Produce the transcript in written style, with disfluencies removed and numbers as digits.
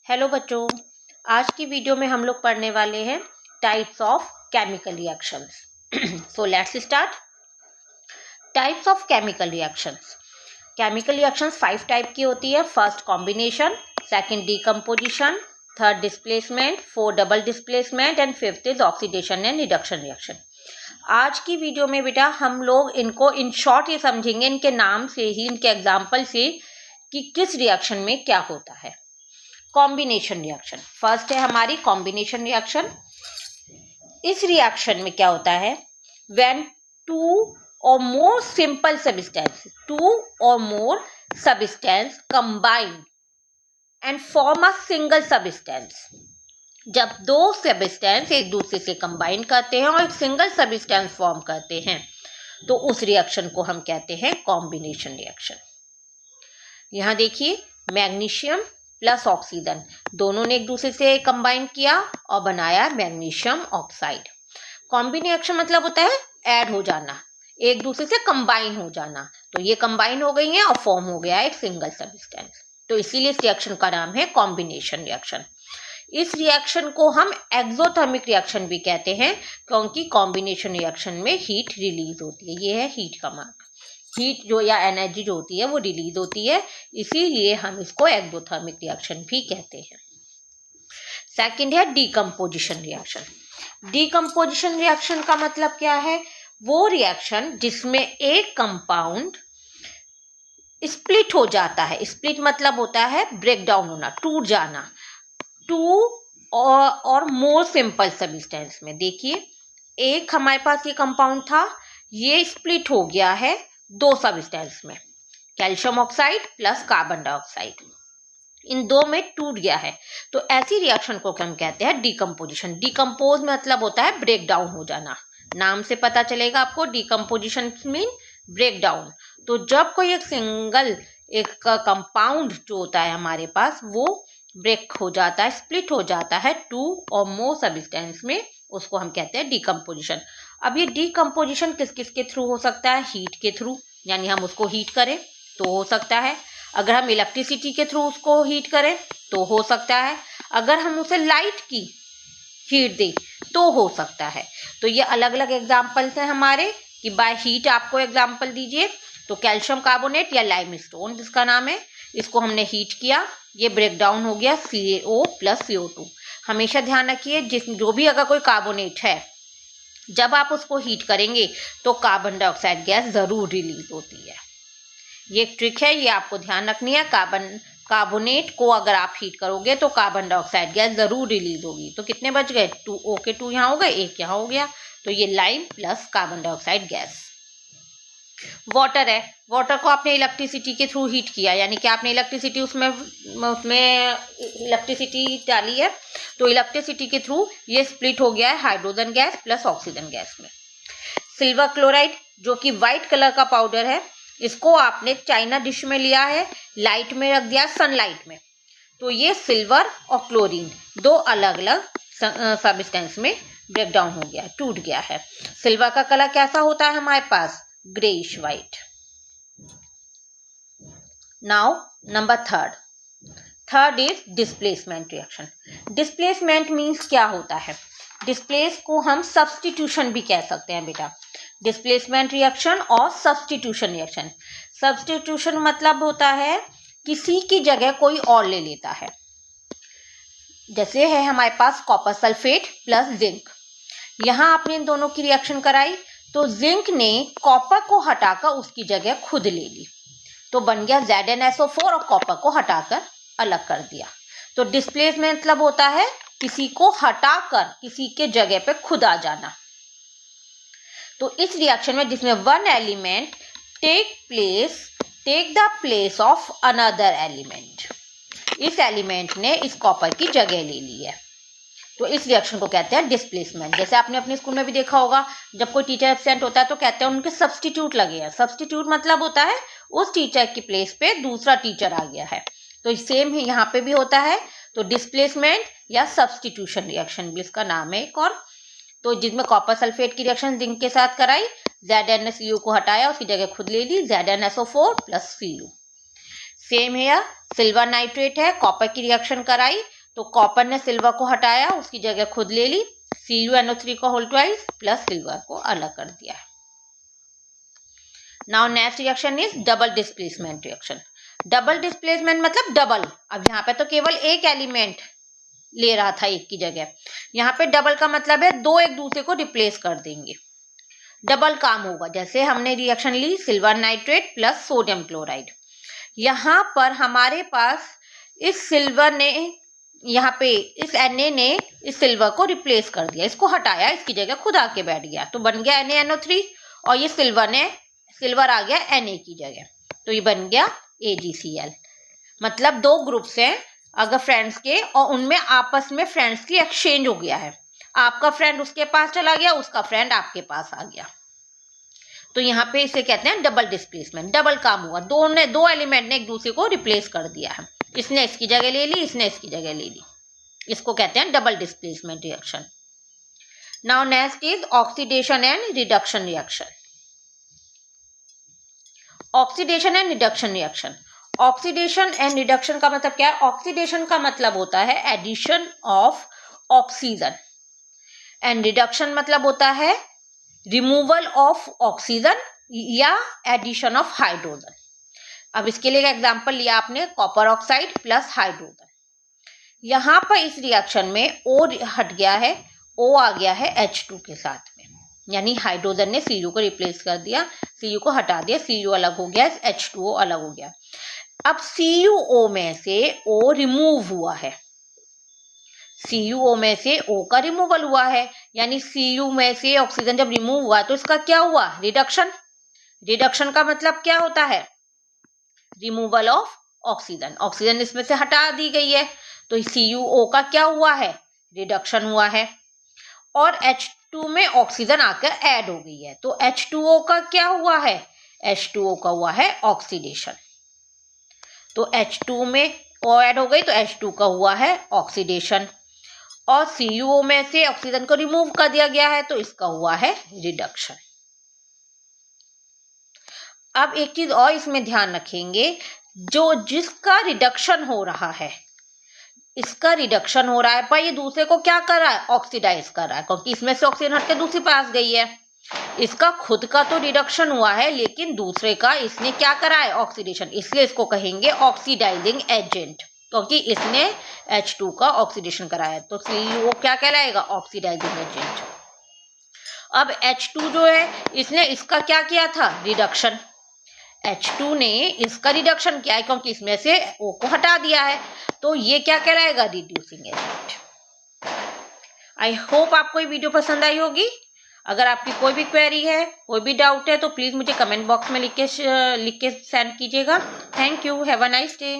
Hello बच्चों, आज की वीडियो में हम लोग पढ़ने वाले हैं types of chemical reactions. So let's start. Types of chemical reactions. Chemical reactions 5 type की होती है। First combination, second decomposition, third displacement, fourth double displacement and fifth is oxidation and reduction reaction. आज की वीडियो में बेटा हम लोग इनको इन शॉर्ट ये समझेंगे, इनके नाम से ही, इनके एग्जाम्पल से, कि किस रिएक्शन में क्या होता है। कॉम्बिनेशन रिएक्शन फर्स्ट है हमारी कॉम्बिनेशन रिएक्शन। इस रिएक्शन में क्या होता है, व्हेन टू और more simple substance combine and form a single substance. जब दो सबस्टेंस एक दूसरे से कंबाइन करते हैं और एक सिंगल सबस्टेंस फॉर्म करते हैं तो उस रिएक्शन को हम कहते हैं कॉम्बिनेशन रिएक्शन। यहां देखिए, मैग्नीशियम प्लस ऑक्सीजन दोनों ने एक दूसरे से कंबाइन किया और बनाया मैग्नीशियम ऑक्साइड। कॉम्बिनेशन मतलब होता है ऐड हो जाना, एक दूसरे से कंबाइन हो जाना। तो ये कंबाइन हो गई है और फॉर्म हो गया एक सिंगल सबस्टेंस, तो इसीलिए इस रिएक्शन का नाम है कॉम्बिनेशन रिएक्शन। इस रिएक्शन को हम एक्सोथर्मिक रिएक्शन भी कहते हैं, क्योंकि कॉम्बिनेशन रिएक्शन में हीट रिलीज होती है। ये है हीट का मार्क, हीट जो या एनर्जी जो होती है वो रिलीज होती है, इसीलिए हम इसको एक्सोथर्मिक रिएक्शन भी कहते हैं। सेकंड है डीकम्पोजिशन रिएक्शन। डीकम्पोजिशन रिएक्शन का मतलब क्या है, वो रिएक्शन जिसमें एक कंपाउंड स्प्लिट हो जाता है। स्प्लिट मतलब होता है ब्रेक डाउन होना, टूट जाना, टू और मोर सिंपल सबस्टेंस में। देखिए, एक हमारे पास ये कंपाउंड था, ये स्प्लिट हो गया है दो सबस्टेंस में, calcium oxide plus carbon dioxide, इन दो में टूट गया है। तो ऐसी रिएक्शन को हम कहते हैं डीकम्पोजिशन। डीकम्पोज मतलब होता है ब्रेक डाउन हो जाना, नाम से पता चलेगा आपको, डीकम्पोजिशन मीन ब्रेक डाउन। तो जब कोई एक सिंगल एक कंपाउंड जो होता है हमारे पास वो ब्रेक हो जाता है, स्प्लिट हो जाता है टू और मोर सबस्टेंस में, उसको हम कहते हैं डीकम्पोजिशन। अब ये डीकम्पोजिशन किस किस के थ्रू हो सकता है, हीट के थ्रू, यानी हम उसको हीट करें तो हो सकता है। अगर हम इलेक्ट्रिसिटी के थ्रू उसको हीट करें तो हो सकता है। अगर हम उसे लाइट की हीट दें तो हो सकता है। तो ये अलग अलग एग्जाम्पल्स हैं हमारे, कि बाय हीट आपको एग्जाम्पल दीजिए तो कैल्शियम कार्बोनेट या लाइमस्टोन जिसका नाम है, इसको हमने हीट किया, ये ब्रेक डाउन हो गया CaO प्लस CO2। हमेशा ध्यान रखिए, जो भी अगर कोई कार्बोनेट है, जब आप उसको हीट करेंगे तो कार्बन डाइऑक्साइड गैस जरूर रिलीज होती है। ये एक ट्रिक है, ये आपको ध्यान रखनी है। कार्बोनेट को अगर आप हीट करोगे तो कार्बन डाइऑक्साइड गैस जरूर रिलीज होगी। तो कितने बच गए, 2 के 2 यहाँ हो गए, 1 यहाँ हो गया, तो ये lime plus carbon dioxide gas. Water है, वाटर को आपने इलेक्ट्रिसिटी के थ्रू हीट किया, यानी कि आपने इलेक्ट्रिसिटी उसमें इलेक्ट्रिसिटी डाली है, तो इलेक्ट्रिसिटी के थ्रू ये स्प्लिट हो गया है hydrogen gas plus oxygen gas में। सिल्वर क्लोराइड जो कि व्हाइट कलर का पाउडर है, इसको आपने चाइना डिश में लिया है, लाइट में रख दिया, सनलाइट में, तो ये सिल्वर और क्लोरीन दो अलग अलग सबस्टेंस में ब्रेक डाउन हो गया, टूट गया है। सिल्वर का कलर कैसा होता है हमारे पास, greyish white. Now number third is displacement reaction. Displacement means क्या होता है, डिस्प्लेस को हम सब्स्टिट्यूशन भी कह सकते हैं बेटा। डिस्प्लेसमेंट रिएक्शन और सब्स्टिट्यूशन रिएक्शन। सब्स्टिट्यूशन मतलब होता है किसी की जगह कोई और ले लेता है। जैसे है हमारे पास कॉपर सल्फेट प्लस जिंक, यहां आपने इन दोनों की रिएक्शन कराई तो जिंक ने कॉपर को हटाकर उसकी जगह खुद ले ली, तो बन गया ZnSO4 और कॉपर को हटाकर अलग कर दिया। तो डिस्प्लेसमेंट मतलब होता है किसी को हटाकर किसी के जगह पे खुद आ जाना। तो इस रिएक्शन में जिसमें one element take the place of another element, इस एलिमेंट ने इस कॉपर की जगह ले ली है, तो इस रिएक्शन को कहते हैं डिस्प्लेसमेंट। जैसे आपने अपने स्कूल में भी देखा होगा, जब कोई टीचर एब्सेंट होता है तो कहते हैं उनके सब्स्टिट्यूट लगे हैं। सब्स्टिट्यूट मतलब होता है उस टीचर की प्लेस पे दूसरा टीचर आ गया है, तो सेम ही यहाँ पे भी होता है। तो डिस्प्लेसमेंट या सब्स्टिट्यूशन रिएक्शन भी इसका नाम है एक और। तो जिसमें कॉपर सल्फेट की रिएक्शन जिंक के साथ कराई, ZnCu को हटाया, उसकी जगह खुद ले ली, ZnSO4 प्लस Cu। सेम है, सिल्वर नाइट्रेट है, कॉपर की रिएक्शन कराई तो कॉपर ने सिल्वर को हटाया, उसकी जगह खुद ले ली, CuNO3 का होल ट्वाइस प्लस सिल्वर को अलग कर दिया है। Now next reaction is double displacement reaction. Double displacement मतलब डबल। अब यहाँ पे तो केवल एक एलिमेंट ले रहा था एक की जगह, यहाँ पे डबल का मतलब है दो एक दूसरे को रिप्लेस कर देंगे, डबल काम होगा। जैसे हमने रिएक्शन ली silver nitrate plus sodium chloride, यहाँ पर हमारे पास इस सिल्वर ने, यहाँ पे इस Na ने इस सिल्वर को रिप्लेस कर दिया, इसको हटाया, इसकी जगह खुद आके बैठ गया, तो बन गया NaNO3 और ये सिल्वर आ गया Na की जगह, तो ये बन गया AgCl। मतलब दो ग्रुप्स हैं अगर फ्रेंड्स के, और उनमें आपस में फ्रेंड्स की एक्सचेंज हो गया है, आपका फ्रेंड उसके पास चला गया, उसका फ्रेंड आपके पास आ गया, तो यहाँ पे इसे कहते हैं डबल डिस्प्लेसमेंट। डबल काम हुआ, दो एलिमेंट ने एक दूसरे को रिप्लेस कर दिया है, इसने इसकी जगह ले ली, इसने इसकी जगह ले ली, इसको कहते हैं double displacement reaction. Now next is oxidation and reduction reaction. Oxidation and reduction reaction. Oxidation and reduction का मतलब क्या है? ऑक्सीडेशन का मतलब होता है addition of oxygen and reduction मतलब होता है रिमूवल ऑफ ऑक्सीजन या एडिशन ऑफ हाइड्रोजन। अब इसके लिए एग्जांपल लिया आपने कॉपर ऑक्साइड प्लस हाइड्रोजन, यहाँ पर इस रिएक्शन में O हट गया है, O आ गया है H2 के साथ में, यानी हाइड्रोजन ने Cu को रिप्लेस कर दिया, Cu को हटा दिया, Cu अलग हो गया, H2O अलग हो गया। अब CuO में से O रिमूव हुआ है, CuO में से O का रिमूवल हुआ है, यानी Cu में से ऑक्सीजन जब रिमूव हुआ तो इसका क्या हुआ? रिडक्शन। रिडक्शन का मतलब क्या होता है? रिमूवल ऑफ ऑक्सीजन, ऑक्सीजन इसमें से हटा दी गई है, तो CuO का क्या हुआ है? रिडक्शन हुआ है, और H2 में ऑक्सीजन आकर ऐड हो गई है, तो H2O का क्या हुआ है? H2O का हुआ है ऑक्सीडेशन, तो H2 में O ऐड हो गई तो H2 का हुआ है ऑक्सीडेशन, और CuO में से ऑक्सीजन को रिमूव कर दिया गया है तो इसका हुआ है रिडक्शन। अब एक चीज और इसमें ध्यान रखेंगे, जिसका रिडक्शन हो रहा है, इसका रिडक्शन हो रहा है पर ये दूसरे को क्या कर रहा है? ऑक्सीडाइज कर रहा है, क्योंकि इसमें से ऑक्सीजन हट के दूसरे पास गई है। इसका खुद का तो रिडक्शन हुआ है लेकिन दूसरे का इसने क्या करा है? ऑक्सीडेशन, इसलिए इसको कहेंगे ऑक्सीडाइजिंग एजेंट, क्योंकि इसने H2 का ऑक्सीडेशन कराया है, तो CuO क्या कहलाएगा? Oxidising agent. अब H2 जो है इसने इसका क्या किया था? रिडक्शन। H2 ने इसका रिडक्शन किया है क्योंकि इसमें से O को हटा दिया है, तो ये क्या कहलाएगा? Reducing agent. आई होप आपको ये वीडियो पसंद आई होगी। अगर आपकी कोई भी क्वेरी है, कोई भी डाउट है तो प्लीज मुझे कमेंट बॉक्स में लिख के सेंड कीजिएगा। Thank you, have a nice day.